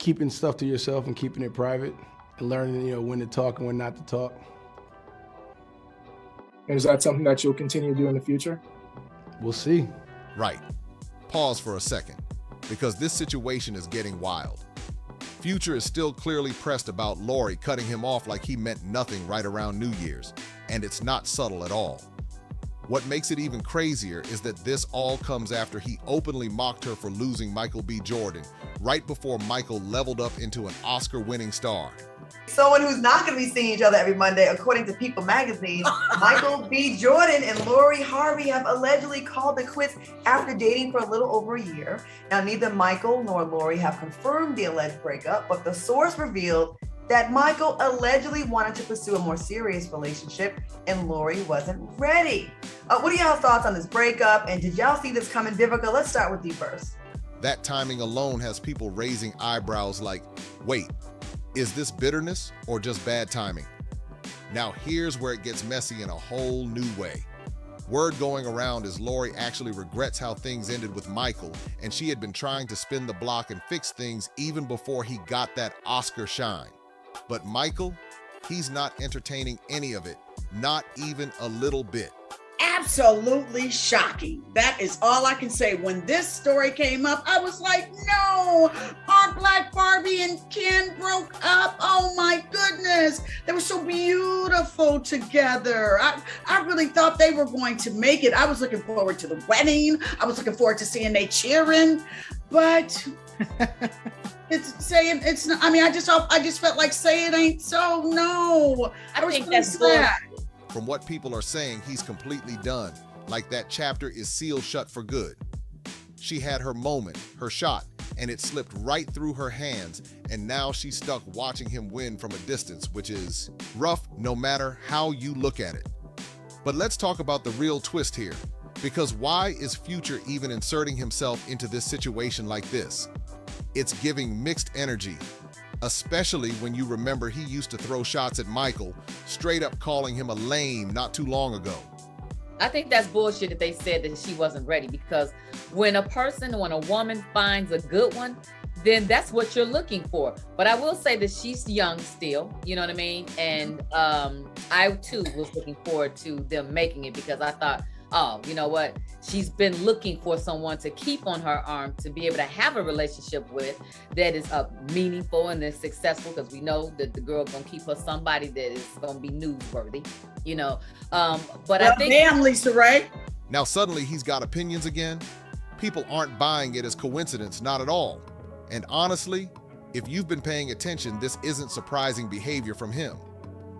keeping stuff to yourself and keeping it private and learning, when to talk and when not to talk. And is that something that you'll continue to do in the future? We'll see. Right. Pause for a second, because this situation is getting wild. Future is still clearly pressed about Lorie cutting him off like he meant nothing right around New Year's, and it's not subtle at all. What makes it even crazier is that this all comes after he openly mocked her for losing Michael B. Jordan, right before Michael leveled up into an Oscar-winning star. Someone who's not going to be seeing each other every Monday, according to People magazine, Michael B. Jordan and Lori Harvey have allegedly called it quits after dating for a little over a year. Now, neither Michael nor Lori have confirmed the alleged breakup, but the source revealed that Michael allegedly wanted to pursue a more serious relationship and Lori wasn't ready. What are y'all's thoughts on this breakup? And did y'all see this coming? Vivica, let's start with you first. That timing alone has people raising eyebrows like, wait, is this bitterness or just bad timing? Now here's where it gets messy in a whole new way. Word going around is Lori actually regrets how things ended with Michael, and she had been trying to spin the block and fix things even before he got that Oscar shine. But Michael, he's not entertaining any of it, not even a little bit. Absolutely shocking. That is all I can say. When this story came up, I was like, no, our Black Barbie and Ken broke up. Oh my goodness. They were so beautiful together. I really thought they were going to make it. I was looking forward to the wedding. I was looking forward to seeing they cheering, but it's saying it's not. I mean, I just felt like say it ain't so. No, I think that's good. From what people are saying, he's completely done. Like that chapter is sealed shut for good. She had her moment, her shot, and it slipped right through her hands, and now she's stuck watching him win from a distance, which is rough no matter how you look at it. But let's talk about the real twist here, because why is Future even inserting himself into this situation like this? It's giving mixed energy, especially when you remember he used to throw shots at Michael, straight up calling him a lame not too long ago. I think that's bullshit that they said that she wasn't ready, because when a woman finds a good one, then that's what you're looking for. But I will say that she's young still, you know what I mean? And I too was looking forward to them making it, because I thought, oh, you know what? She's been looking for someone to keep on her arm, to be able to have a relationship with that is meaningful and is successful, because we know that the girl gonna keep her somebody that is gonna be newsworthy, you know. But I think, damn, Lisa Ray. Now suddenly he's got opinions again. People aren't buying it as coincidence, not at all. And honestly, if you've been paying attention, this isn't surprising behavior from him.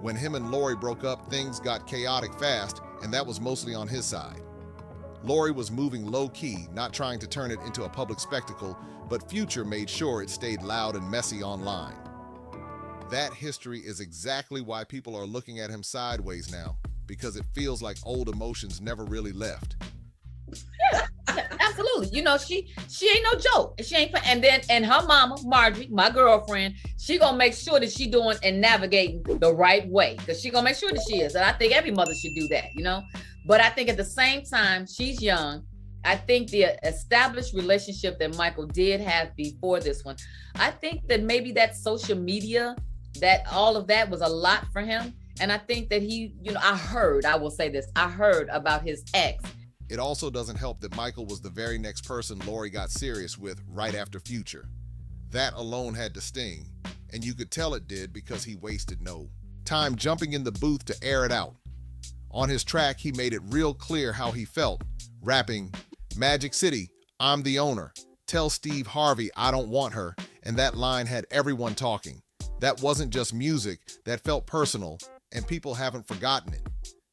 When him and Lori broke up, things got chaotic fast, and that was mostly on his side. Lori was moving low-key, not trying to turn it into a public spectacle, but Future made sure it stayed loud and messy online. That history is exactly why people are looking at him sideways now, because it feels like old emotions never really left. yeah, absolutely. You know, she ain't no joke. She ain't, and her mama, Marjorie, my girlfriend, she gonna make sure that she doing and navigating the right way, because she gonna make sure that she is. And I think every mother should do that, you know. But I think at the same time, she's young. I think the established relationship that Michael did have before this one, I think that maybe that social media, that all of that was a lot for him. And I think that he, you know, I heard about his ex. It also doesn't help that Michael was the very next person Lori got serious with right after Future. That alone had to sting, and you could tell it did, because he wasted no time jumping in the booth to air it out. On his track, he made it real clear how he felt, rapping, "Magic City, I'm the owner. Tell Steve Harvey I don't want her," and that line had everyone talking. That wasn't just music, that felt personal, and people haven't forgotten it.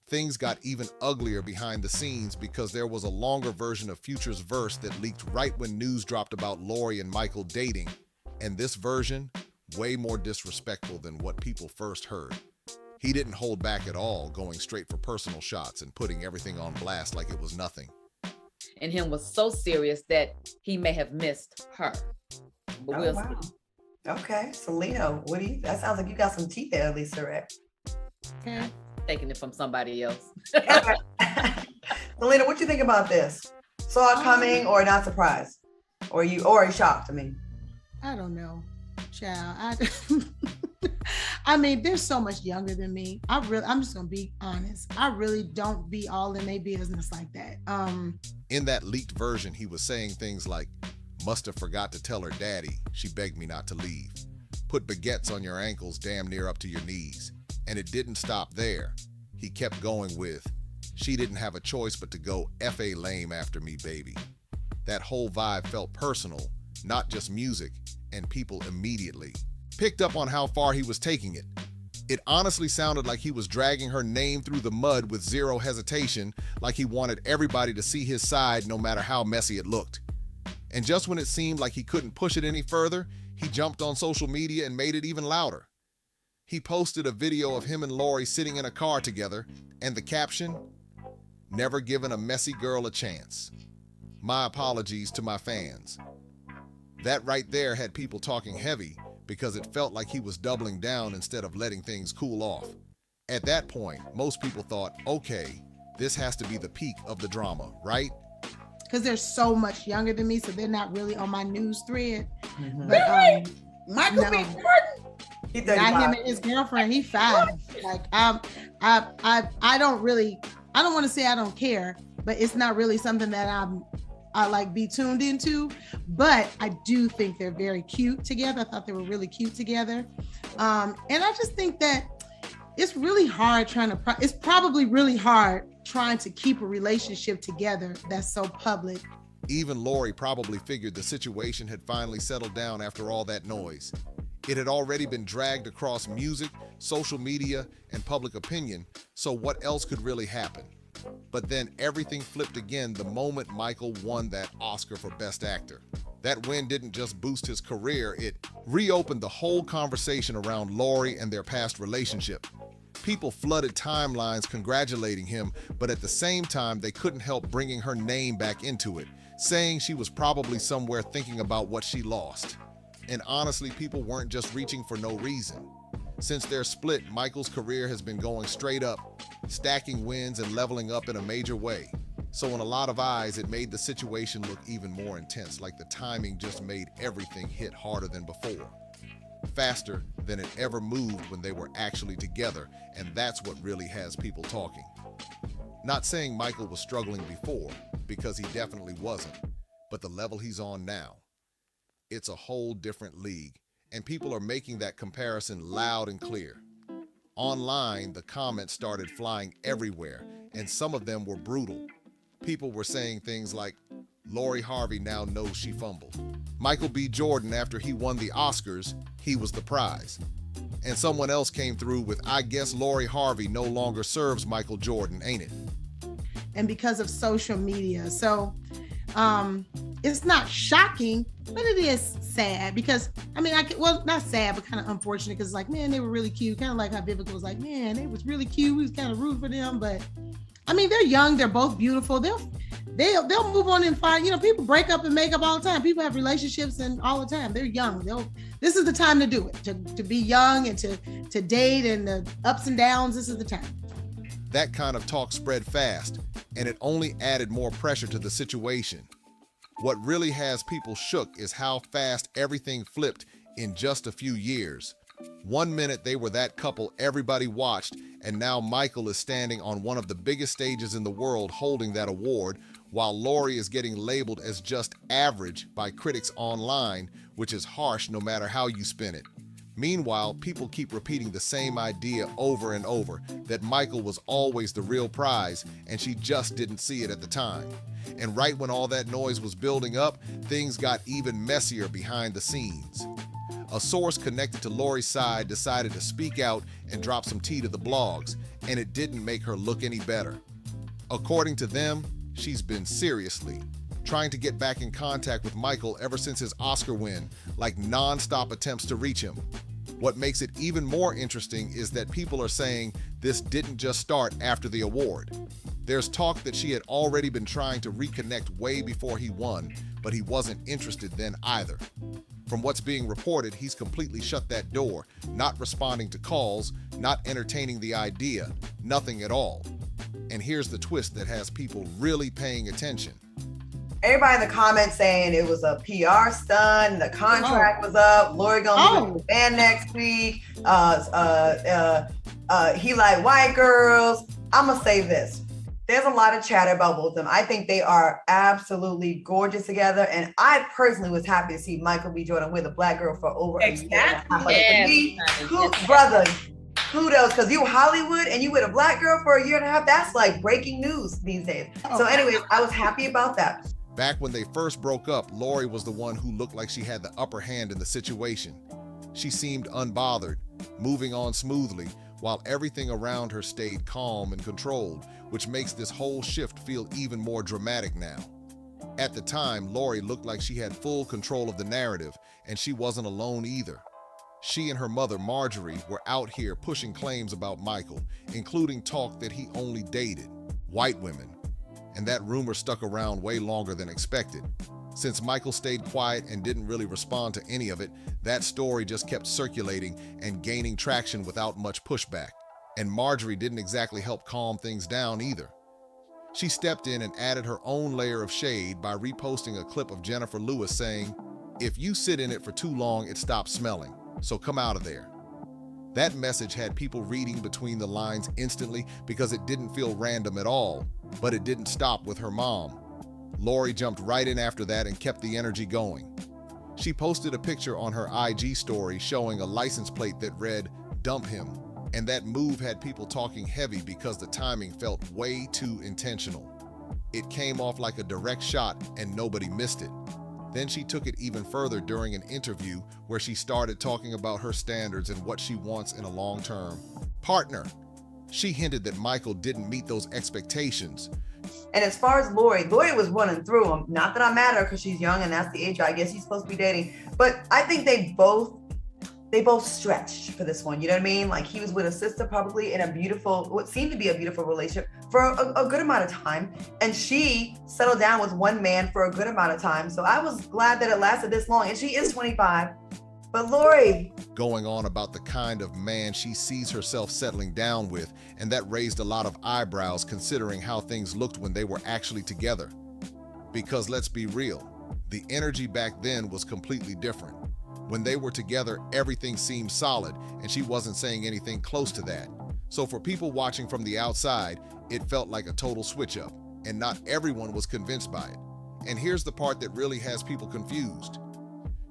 Things got even uglier behind the scenes, because there was a longer version of Future's verse that leaked right when news dropped about Lori and Michael dating, and this version, way more disrespectful than what people first heard. He didn't hold back at all, going straight for personal shots and putting everything on blast like it was nothing. And him was so serious that he may have missed her. But we'll see. Okay, Selena, that sounds like you got some teeth there, Lisa, right? Taking it from somebody else. Selena, what you think about this? Saw it coming or not surprised? Or you shocked, I mean? I don't know. Child, I mean, they're so much younger than me. I'm just gonna be honest. I really don't be all in their business like that. In that leaked version, he was saying things like, must have forgot to tell her daddy, she begged me not to leave. Put baguettes on your ankles damn near up to your knees. And it didn't stop there. He kept going with, she didn't have a choice but to go F.A. lame after me, baby. That whole vibe felt personal, not just music, and people immediately picked up on how far he was taking it. It honestly sounded like he was dragging her name through the mud with zero hesitation, like he wanted everybody to see his side no matter how messy it looked. And just when it seemed like he couldn't push it any further, he jumped on social media and made it even louder. He posted a video of him and Lorie sitting in a car together, and the caption, never given a messy girl a chance. My apologies to my fans. That right there had people talking heavy because it felt like he was doubling down instead of letting things cool off. At that point, most people thought, okay, this has to be the peak of the drama, right? Because they're so much younger than me, so they're not really on my news thread. Mhm. But Michael no. B. Jordan. He's not 35. him and his girlfriend. He 5. Like I don't want to say I don't care, but it's not really something that I like be tuned into. But I do think they're very cute together. I thought they were really cute together, and I just think that it's really hard it's probably really hard trying to keep a relationship together that's so public. Even Lorie probably figured the situation had finally settled down after all that noise. It had already been dragged across music, social media, and public opinion, so what else could really happen? But then everything flipped again the moment Michael won that Oscar for Best Actor. That win didn't just boost his career, it reopened the whole conversation around Lorie and their past relationship. People flooded timelines congratulating him, but at the same time, they couldn't help bringing her name back into it, saying she was probably somewhere thinking about what she lost. And honestly, people weren't just reaching for no reason. Since their split, Michael's career has been going straight up, stacking wins and leveling up in a major way. So in a lot of eyes, it made the situation look even more intense, like the timing just made everything hit harder than before. Faster than it ever moved when they were actually together, and that's what really has people talking. Not saying Michael was struggling before, because he definitely wasn't, but the level he's on now, it's a whole different league, and people are making that comparison loud and clear. Online, the comments started flying everywhere, and some of them were brutal. People were saying things like, Lori Harvey now knows she fumbled. Michael B. Jordan, after he won the Oscars, he was the prize. And someone else came through with, I guess Lori Harvey no longer serves Michael Jordan, ain't it? And because of social media. So it's not shocking, but it is sad because, I mean, not sad, but kind of unfortunate because it's like, man, they were really cute. Kind of like how Vivica was like, man, they was really cute. We was kind of rooting for them, but I mean, they're young. They're both beautiful. They'll move on and find, people break up and make up all the time. People have relationships and all the time. They're young. This is the time to do it, to be young and to date and the ups and downs. This is the time. That kind of talk spread fast, and it only added more pressure to the situation. What really has people shook is how fast everything flipped in just a few years. 1 minute they were that couple everybody watched, and now Michael is standing on one of the biggest stages in the world holding that award, while Lorie is getting labeled as just average by critics online, which is harsh no matter how you spin it. Meanwhile, people keep repeating the same idea over and over, that Michael was always the real prize, and she just didn't see it at the time. And right when all that noise was building up, things got even messier behind the scenes. A source connected to Lori's side decided to speak out and drop some tea to the blogs, and it didn't make her look any better. According to them, she's been seriously trying to get back in contact with Michael ever since his Oscar win, like non-stop attempts to reach him. What makes it even more interesting is that people are saying this didn't just start after the award. There's talk that she had already been trying to reconnect way before he won, but he wasn't interested then either. From what's being reported, he's completely shut that door, not responding to calls, not entertaining the idea, nothing at all. And here's the twist that has people really paying attention. everybody in the comments saying it was a PR stunt, the contract was up, Lorie gonna be with the band next week. He like white girls. I'm gonna say this. There's a lot of chatter about both of them. I think they are absolutely gorgeous together. And I personally was happy to see Michael B. Jordan with a black girl for over a year and a half. But to me, brother, kudos, because you Hollywood and you with a black girl for a year and a half, that's like breaking news these days. So anyways, I was happy about that. Back when they first broke up, Lorie was the one who looked like she had the upper hand in the situation. She seemed unbothered, moving on smoothly, while everything around her stayed calm and controlled, which makes this whole shift feel even more dramatic now. At the time, Lorie looked like she had full control of the narrative, and she wasn't alone either. She and her mother, Marjorie, were out here pushing claims about Michael, including talk that he only dated white women. And that rumor stuck around way longer than expected. Since Michael stayed quiet and didn't really respond to any of it, that story just kept circulating and gaining traction without much pushback. And Marjorie didn't exactly help calm things down either. She stepped in and added her own layer of shade by reposting a clip of Jennifer Lewis saying, "If you sit in it for too long, it stops smelling, so come out of there." That message had people reading between the lines instantly because it didn't feel random at all, but it didn't stop with her mom. Lorie jumped right in after that and kept the energy going. She posted a picture on her IG story showing a license plate that read, "Dump him," and that move had people talking heavy because the timing felt way too intentional. It came off like a direct shot and nobody missed it. Then she took it even further during an interview where she started talking about her standards and what she wants in a long-term partner. She hinted that Michael didn't meet those expectations. And as far as Lorie was running through them. Not that I'm mad at her because she's young and that's the age I guess he's supposed to be dating. But I think they both stretched for this one. You know what I mean? Like he was with a sister probably in a beautiful, what seemed to be a beautiful relationship for a good amount of time. And she settled down with one man for a good amount of time. So I was glad that it lasted this long. And she is 25. But Lorie, going on about the kind of man she sees herself settling down with, and that raised a lot of eyebrows considering how things looked when they were actually together. Because let's be real, the energy back then was completely different. When they were together, everything seemed solid, and she wasn't saying anything close to that. So for people watching from the outside, it felt like a total switch up, and not everyone was convinced by it. And here's the part that really has people confused.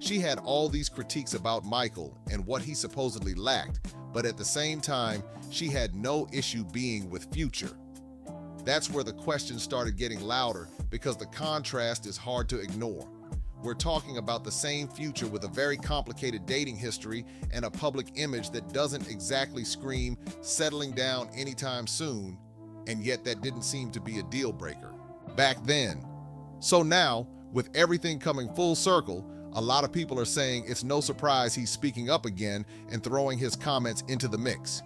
She had all these critiques about Michael and what he supposedly lacked, but at the same time, she had no issue being with Future. That's where the questions started getting louder because the contrast is hard to ignore. We're talking about the same Future with a very complicated dating history and a public image that doesn't exactly scream settling down anytime soon, and yet that didn't seem to be a deal breaker back then. So now, with everything coming full circle, a lot of people are saying it's no surprise he's speaking up again and throwing his comments into the mix.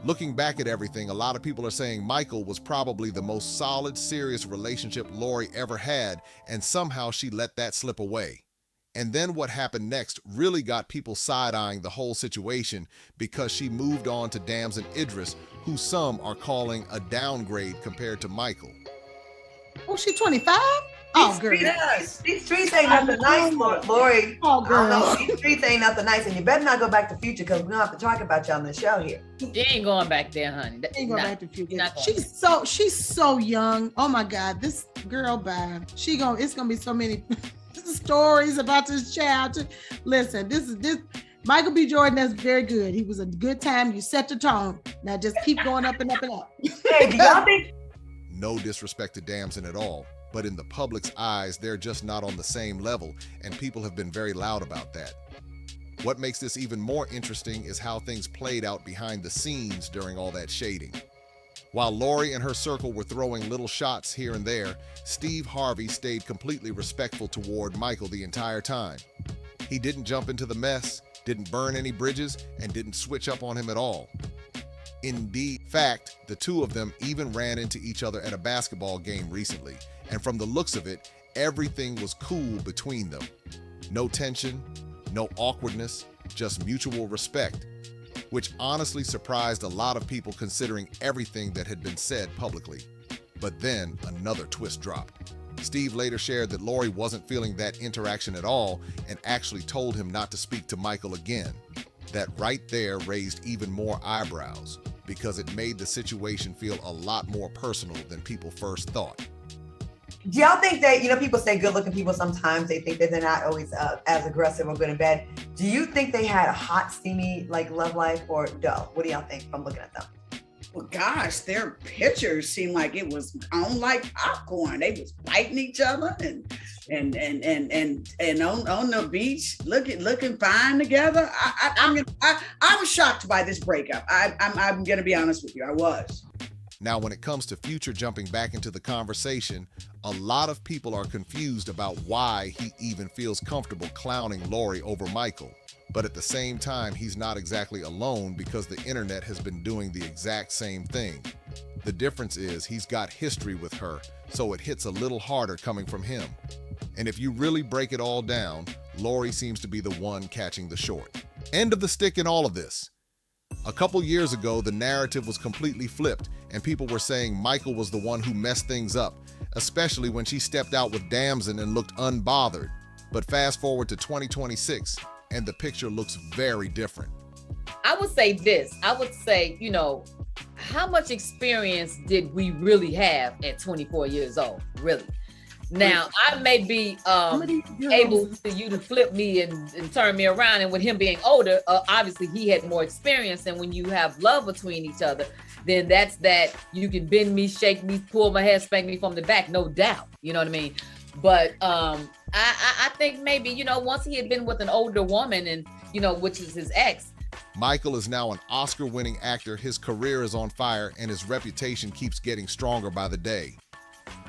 Looking back at everything, a lot of people are saying Michael was probably the most solid, serious relationship Lorie ever had, and somehow she let that slip away. And then what happened next really got people side-eyeing the whole situation because she moved on to Damson Idris, who some are calling a downgrade compared to Michael. Oh, she's 25? Oh, girl. These streets ain't nothing nice, Lorie. Oh, girl. These streets ain't nothing nice, and you better not go back to Future because we don't have to talk about you on the show here. She ain't going back there, honey. Ain't going back to Future. She's so young. Oh my God, this girl, bad. It's gonna be so many stories about this child. Listen, this Michael B. Jordan. That's very good. He was a good time. You set the tone. Now just keep going up and up and up. Hey, do y'all think? No disrespect to Damson at all, but in the public's eyes, they're just not on the same level, and people have been very loud about that. What makes this even more interesting is how things played out behind the scenes during all that shading. While Lorie and her circle were throwing little shots here and there, Steve Harvey stayed completely respectful toward Michael the entire time. He didn't jump into the mess, didn't burn any bridges, and didn't switch up on him at all. Indeed, fact, the two of them even ran into each other at a basketball game recently, and from the looks of it, everything was cool between them. No tension, no awkwardness, just mutual respect, which honestly surprised a lot of people considering everything that had been said publicly. But then another twist dropped. Steve later shared that Lorie wasn't feeling that interaction at all and actually told him not to speak to Michael again. That right there raised even more eyebrows because it made the situation feel a lot more personal than people first thought. Do y'all think that, people say good looking people sometimes they think that they're not always as aggressive or good in bed. Do you think they had a hot, steamy love life or dull? What do y'all think from looking at them? Well, gosh, their pictures seemed like it was on like popcorn. They was biting each other and on the beach, looking fine together. I was shocked by this breakup. I'm gonna be honest with you, I was. Now, when it comes to Future jumping back into the conversation, a lot of people are confused about why he even feels comfortable clowning Lorie over Michael. But at the same time, he's not exactly alone because the internet has been doing the exact same thing. The difference is he's got history with her, so it hits a little harder coming from him. And if you really break it all down, Lorie seems to be the one catching the short. End of the stick in all of this. A couple years ago, the narrative was completely flipped, and people were saying Michael was the one who messed things up, especially when she stepped out with Damson and looked unbothered. But fast forward to 2026, and the picture looks very different. I would say this. I would say, how much experience did we really have at 24 years old? Really? Now, I may be able for you to flip me and turn me around. And with him being older, obviously he had more experience. And when you have love between each other, then that's that you can bend me, shake me, pull my hair, spank me from the back, no doubt. You know what I mean? But I think maybe, once he had been with an older woman and, which is his ex. Michael is now an Oscar-winning actor. His career is on fire and his reputation keeps getting stronger by the day.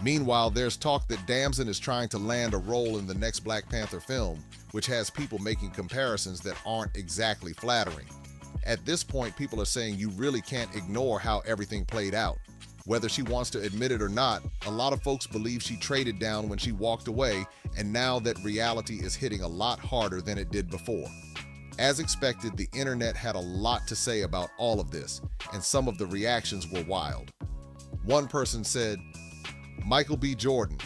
Meanwhile, there's talk that Damson is trying to land a role in the next Black Panther film, which has people making comparisons that aren't exactly flattering. At this point, people are saying you really can't ignore how everything played out. Whether she wants to admit it or not, a lot of folks believe she traded down when she walked away, and now that reality is hitting a lot harder than it did before. As expected, the internet had a lot to say about all of this, and some of the reactions were wild. One person said, Michael B. Jordan,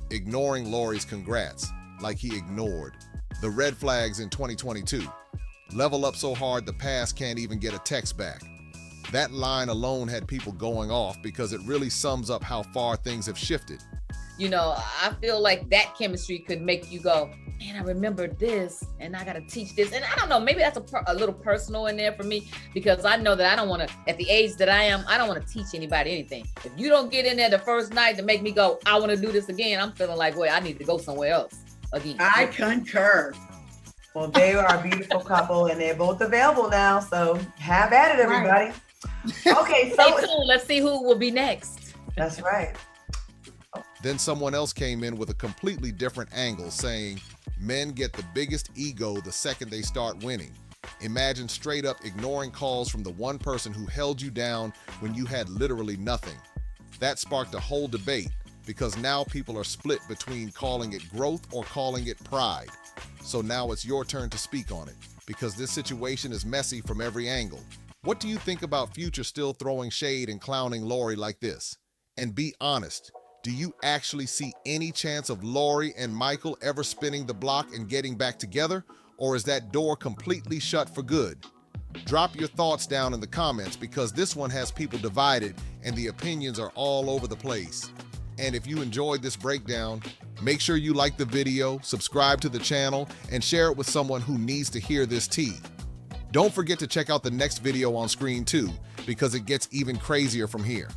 ignoring Lorie's congrats, like he ignored. The red flags in 2022. Level up so hard the past can't even get a text back. That line alone had people going off because it really sums up how far things have shifted. I feel like that chemistry could make you go, man, I remember this and I got to teach this. And I don't know, maybe that's a little personal in there for me because I know that I don't want to, at the age that I am, I don't want to teach anybody anything. If you don't get in there the first night to make me go, I want to do this again, I'm feeling like, wait, I need to go somewhere else again. I concur. Well, they are a beautiful couple and they're both available now. So have at it, everybody. Okay, so stay tuned. Let's see who will be next. That's right. Then someone else came in with a completely different angle saying, men get the biggest ego the second they start winning. Imagine straight up ignoring calls from the one person who held you down when you had literally nothing. That sparked a whole debate because now people are split between calling it growth or calling it pride. So now it's your turn to speak on it because this situation is messy from every angle. What do you think about Future still throwing shade and clowning Lorie like this? And be honest, do you actually see any chance of Lorie and Michael ever spinning the block and getting back together? Or is that door completely shut for good? Drop your thoughts down in the comments because this one has people divided and the opinions are all over the place. And if you enjoyed this breakdown, make sure you like the video, subscribe to the channel, and share it with someone who needs to hear this tea. Don't forget to check out the next video on screen too, because it gets even crazier from here.